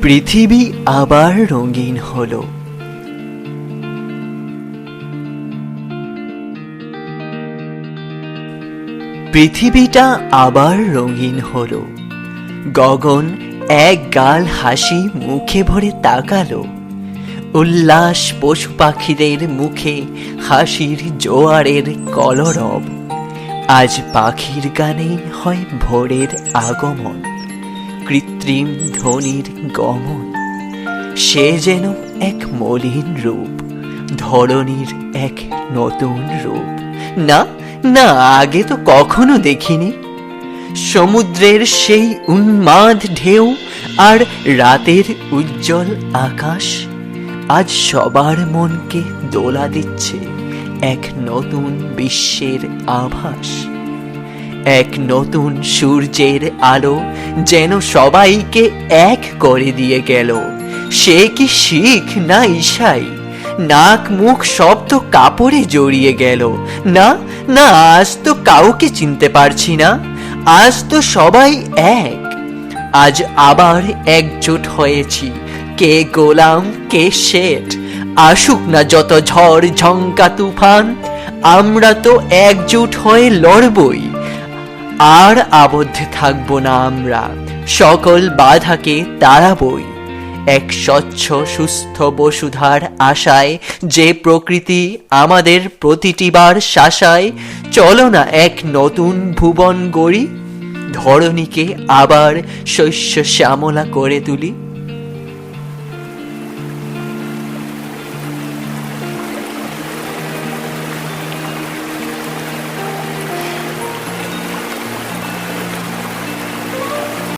পৃথিবী আবার রঙিন হলো। পৃথিবীটা আবার রঙিন হলো। গগন এক গাল হাসি মুখে ভরে তাকালো। উল্লাস পশু পাখিদের মুখে হাসির জোয়ারের কলরব। আজ পাখির গানে হয় ভোরের আগমন, কৃত্রিম ধ্বনির গমন। সে যেন এক মলিন রূপ, ধরণীর এক নতুন রূপ। না না, আগে তো কখনো দেখিনি। সমুদ্রের সেই উন্মাদ ঢেউ আর রাতের উজ্জ্বল আকাশ আজ সবার মনকে দোলা দিচ্ছে এক নতুন বিশ্বের আভাস। এক নতুন সূর্যের আলো যেন সবাইকে এক করে দিয়ে গেল। সে কি শিখ না ঈশাই? নাক মুখ সব তো কাপড়ে জড়িয়ে গেল। না না, আজ তো কাউকে চিনতে পারছি না। আজ তো সবাই এক। আজ আবার একজোট হয়েছি, কে গোলাম কে শেঠ। আসুক না যত ঝড় ঝঙ্কা তুফান, আমরা তো একজোট হয়ে লড়বই। আর আবদ্ধ থাকবো না আমরা, সকল বাধাকে তাড়াবই। এক স্বচ্ছ সুস্থ বসুধার আশায় যে প্রকৃতি আমাদের প্রতিটিবার শাসায়। চলো না এক নতুন ভুবন গড়ি, ধরণীকে আবার শস্য শ্যামলা করে তুলি।